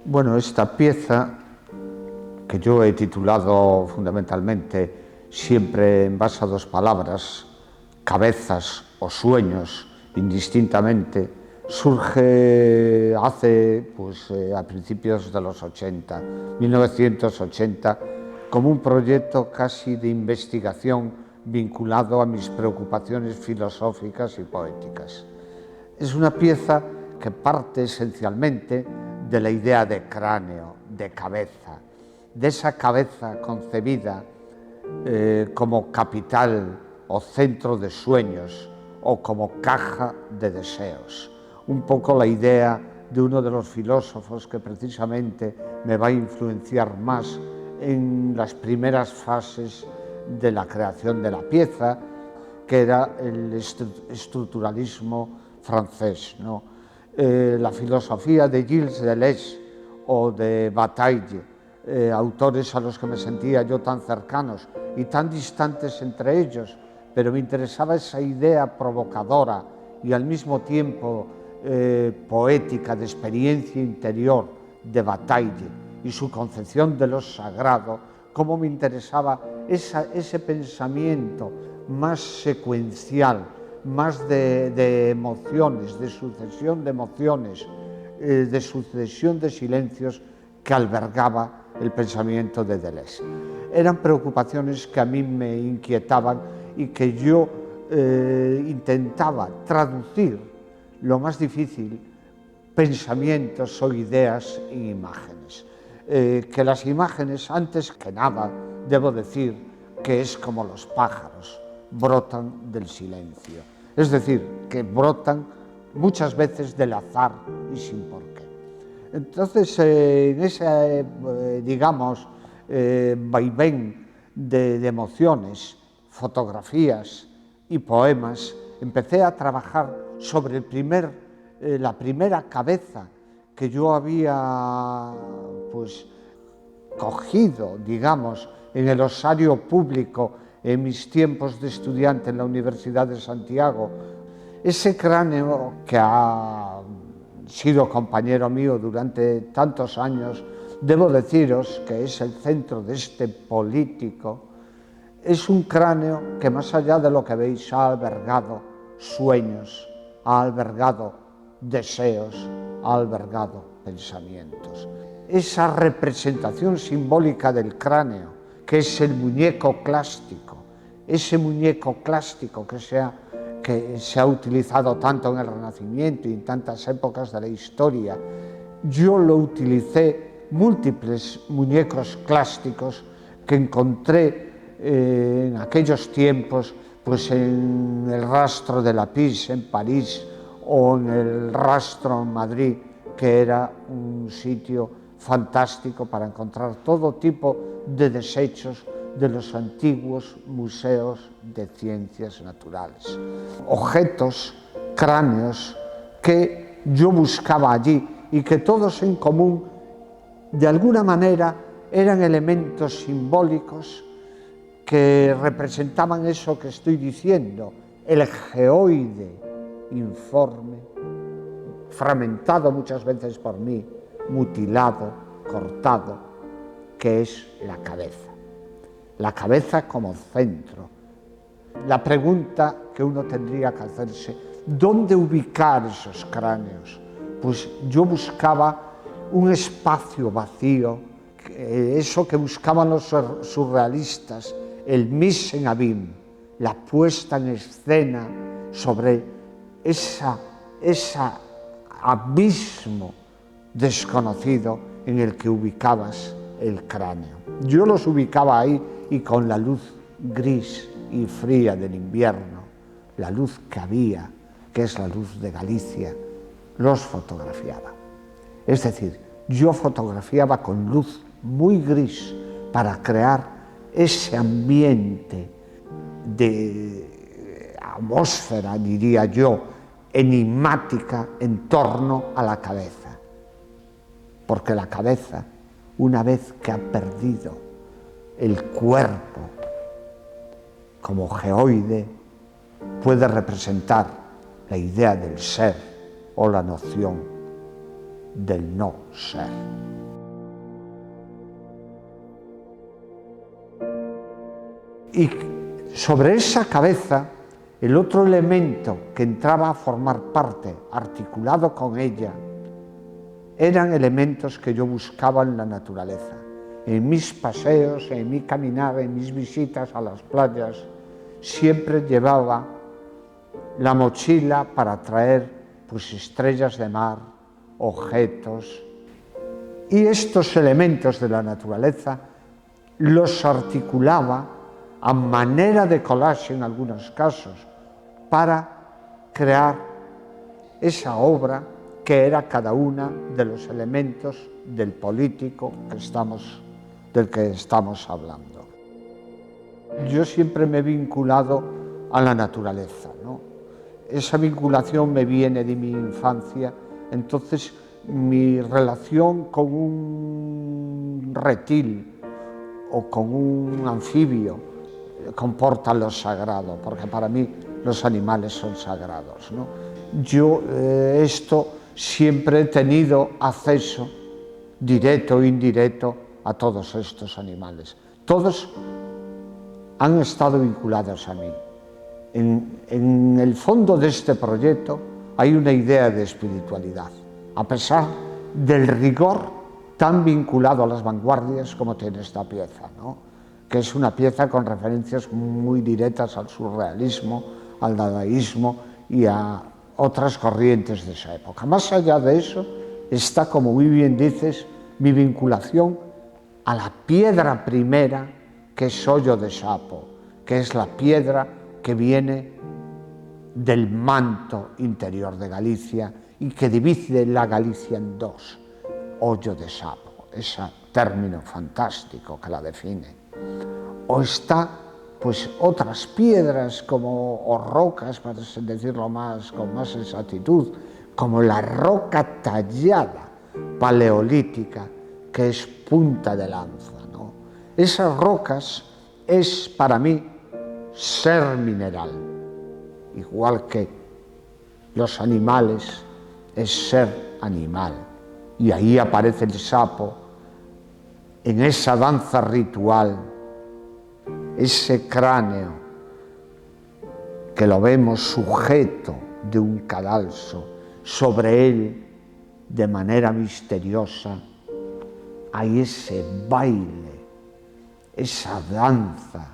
Bueno, esta pieza, que yo he titulado fundamentalmente siempre en base a dos palabras, cabezas o sueños, indistintamente, surge a principios de los 80, 1980, como un proyecto casi de investigación vinculado a mis preocupaciones filosóficas y poéticas. Es una pieza que parte esencialmente de la idea de cráneo, de cabeza, de esa cabeza concebida como capital o centro de sueños o como caja de deseos. Un poco la idea de uno de los filósofos que precisamente me va a influenciar más en las primeras fases de la creación de la pieza, que era el estructuralismo francés, ¿no? La filosofía de Gilles Deleuze o de Bataille, autores a los que me sentía yo tan cercanos y tan distantes entre ellos, pero me interesaba esa idea provocadora y al mismo tiempo poética de experiencia interior de Bataille y su concepción de lo sagrado, cómo me interesaba ese pensamiento más secuencial, más de emociones, de sucesión de emociones, de sucesión de silencios que albergaba el pensamiento de Deleuze. Eran preocupaciones que a mí me inquietaban y que yo intentaba traducir lo más difícil, pensamientos o ideas en imágenes. Que las imágenes, antes que nada, debo decir que es como los pájaros, brotan del silencio. Es decir, que brotan muchas veces del azar y sin por qué. Entonces, en ese, vaivén de emociones, fotografías y poemas, empecé a trabajar sobre la primera cabeza que yo había cogido, digamos, en el osario público en mis tiempos de estudiante en la Universidad de Santiago. Ese cráneo que ha sido compañero mío durante tantos años, debo deciros que es el centro de este político. Es un cráneo que, más allá de lo que veis, ha albergado sueños, ha albergado deseos, ha albergado pensamientos. Esa representación simbólica del cráneo, que es el muñeco clásico, ese muñeco clásico que se ha utilizado tanto en el Renacimiento y en tantas épocas de la historia, yo lo utilicé, múltiples muñecos clásicos que encontré en aquellos tiempos, pues en el Rastro de Lapís en París o en el Rastro en Madrid, que era un sitio fantástico para encontrar todo tipo de desechos de los antiguos museos de ciencias naturales. Objetos, cráneos que yo buscaba allí y que todos en común, de alguna manera, eran elementos simbólicos que representaban eso que estoy diciendo, el geoide informe, fragmentado muchas veces por mí, mutilado, cortado, que es la cabeza como centro. La pregunta que uno tendría que hacerse, ¿dónde ubicar esos cráneos? Pues yo buscaba un espacio vacío, eso que buscaban los surrealistas, el mise en abîme, la puesta en escena sobre ese abismo desconocido en el que ubicabas el cráneo. Yo los ubicaba ahí y con la luz gris y fría del invierno, la luz que había, que es la luz de Galicia, los fotografiaba. Es decir, yo fotografiaba con luz muy gris para crear ese ambiente de atmósfera, diría yo, enigmática en torno a la cabeza. Porque la cabeza, una vez que ha perdido el cuerpo como geoide, puede representar la idea del ser o la noción del no ser. Y sobre esa cabeza, el otro elemento que entraba a formar parte, articulado con ella, eran elementos que yo buscaba en la naturaleza. En mis paseos, en mi caminar, en mis visitas a las playas, siempre llevaba la mochila para traer pues estrellas de mar, objetos, y estos elementos de la naturaleza los articulaba a manera de collage en algunos casos para crear esa obra que era cada uno de los elementos del político del que estamos hablando. Yo siempre me he vinculado a la naturaleza, ¿no? Esa vinculación me viene de mi infancia, entonces mi relación con un reptil o con un anfibio comporta lo sagrado, porque para mí los animales son sagrados, ¿no? Yo siempre he tenido acceso directo o indirecto a todos estos animales. Todos han estado vinculados a mí. En el fondo de este proyecto hay una idea de espiritualidad, a pesar del rigor tan vinculado a las vanguardias como tiene esta pieza, ¿no? Que es una pieza con referencias muy directas al surrealismo, al dadaísmo y a otras corrientes de esa época. Más allá de eso está, como muy bien dices, mi vinculación a la piedra primera, que es Hoyo de Sapo, que es la piedra que viene del manto interior de Galicia y que divide la Galicia en dos, Hoyo de Sapo, ese término fantástico que la define. O está, pues, otras piedras o rocas, para decirlo con más exactitud, como la roca tallada paleolítica, que es punta de lanza, ¿no? Esas rocas es para mí ser mineral, igual que los animales es ser animal. Y ahí aparece el sapo en esa danza ritual, ese cráneo que lo vemos sujeto de un cadalso, sobre él de manera misteriosa hay ese baile, esa danza,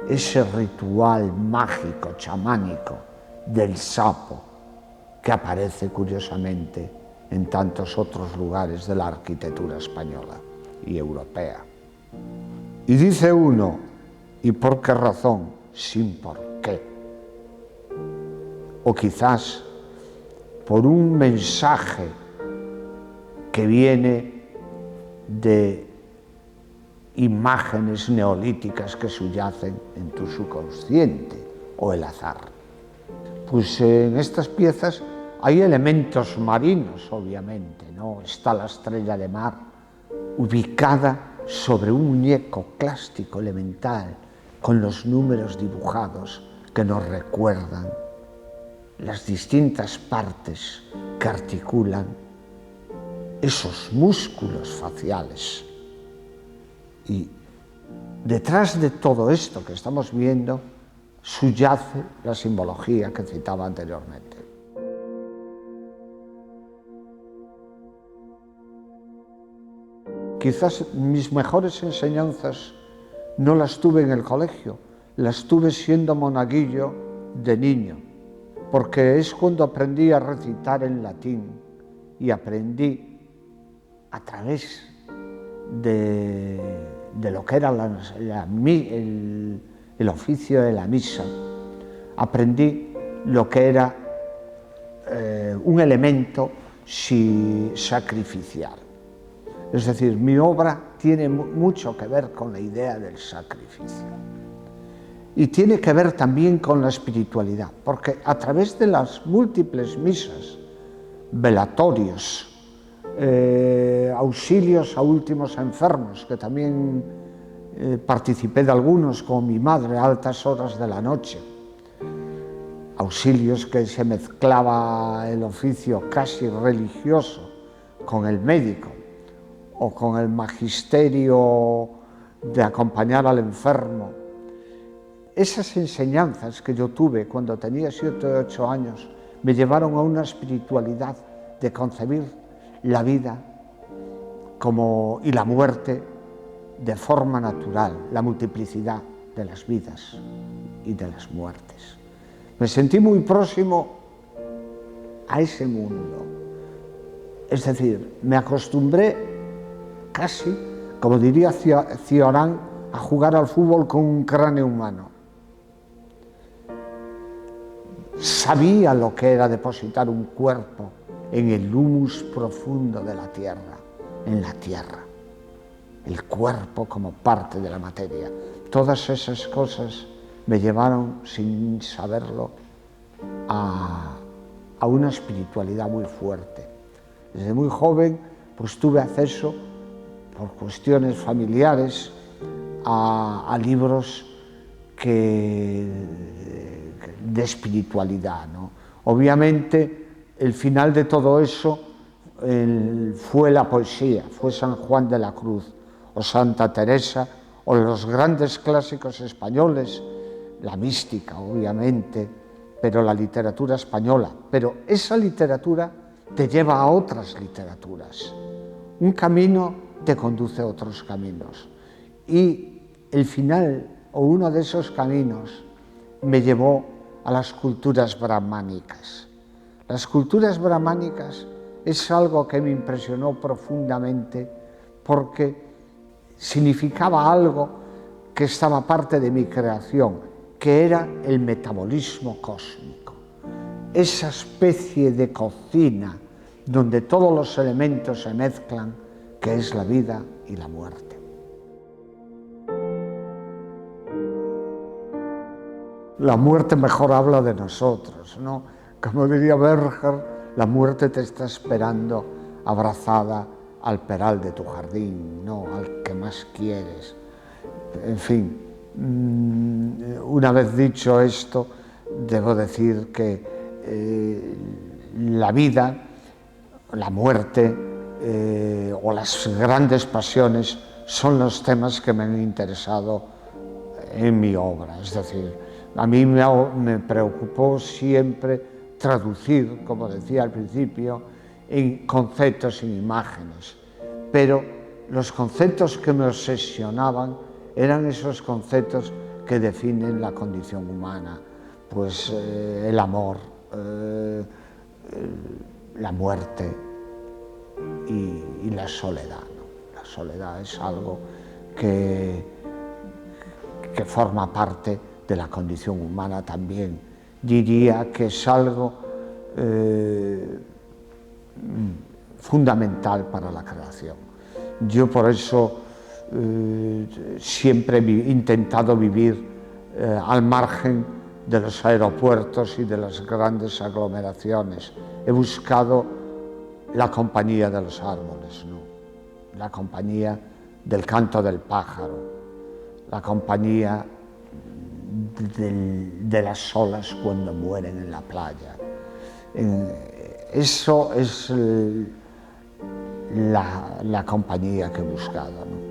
ese ritual mágico, chamánico del sapo que aparece curiosamente en tantos otros lugares de la arquitectura española y europea. Y dice uno, ¿y por qué razón? Sin por qué. O quizás por un mensaje que viene de imágenes neolíticas que subyacen en tu subconsciente, o el azar. Pues en estas piezas hay elementos marinos, obviamente, ¿no? Está la estrella de mar ubicada sobre un muñeco plástico elemental con los números dibujados que nos recuerdan las distintas partes que articulan esos músculos faciales. Y detrás de todo esto que estamos viendo subyace la simbología que citaba anteriormente. Quizás mis mejores enseñanzas no las tuve en el colegio, las tuve siendo monaguillo de niño, porque es cuando aprendí a recitar en latín y aprendí a través de lo que era el oficio de la misa, aprendí lo que era un elemento sacrificial. Es decir, mi obra tiene mucho que ver con la idea del sacrificio. Y tiene que ver también con la espiritualidad, porque a través de las múltiples misas, velatorios, auxilios a últimos enfermos, que también participé de algunos con mi madre a altas horas de la noche, auxilios que se mezclaba el oficio casi religioso con el médico o con el magisterio de acompañar al enfermo. Esas enseñanzas que yo tuve cuando tenía 7 o 8 años me llevaron a una espiritualidad de concebir la vida y la muerte de forma natural, la multiplicidad de las vidas y de las muertes. Me sentí muy próximo a ese mundo. Es decir, me acostumbré casi, como diría Cioran, a jugar al fútbol con un cráneo humano. Sabía lo que era depositar un cuerpo en el humus profundo de la tierra, en la tierra. El cuerpo como parte de la materia. Todas esas cosas me llevaron, sin saberlo, a una espiritualidad muy fuerte. Desde muy joven, pues tuve acceso, por cuestiones familiares, a libros de espiritualidad, ¿no? Obviamente, el final de todo eso fue la poesía, fue San Juan de la Cruz, o Santa Teresa, o los grandes clásicos españoles, la mística, obviamente, pero la literatura española. Pero esa literatura te lleva a otras literaturas. Un camino te conduce a otros caminos. Y el final, o uno de esos caminos, me llevó a las culturas brahmánicas. Las culturas brahmánicas es algo que me impresionó profundamente porque significaba algo que estaba parte de mi creación, que era el metabolismo cósmico. Esa especie de cocina donde todos los elementos se mezclan, que es la vida y la muerte. La muerte mejor habla de nosotros, ¿no? Como diría Berger, la muerte te está esperando abrazada al peral de tu jardín, no al que más quieres. En fin, una vez dicho esto, debo decir que la vida, la muerte o las grandes pasiones son los temas que me han interesado en mi obra. Es decir, a mí me preocupó siempre traducir, como decía al principio, en conceptos, en imágenes. Pero los conceptos que me obsesionaban eran esos conceptos que definen la condición humana, pues el amor, la muerte y la soledad, ¿no? La soledad es algo que forma parte de la condición humana también. Diría que es algo fundamental para la creación. Yo por eso siempre he intentado vivir al margen de los aeropuertos y de las grandes aglomeraciones. He buscado la compañía de los árboles, ¿no? La compañía del canto del pájaro, la compañía de las olas cuando mueren en la playa. Eso es la compañía que he buscado, ¿no?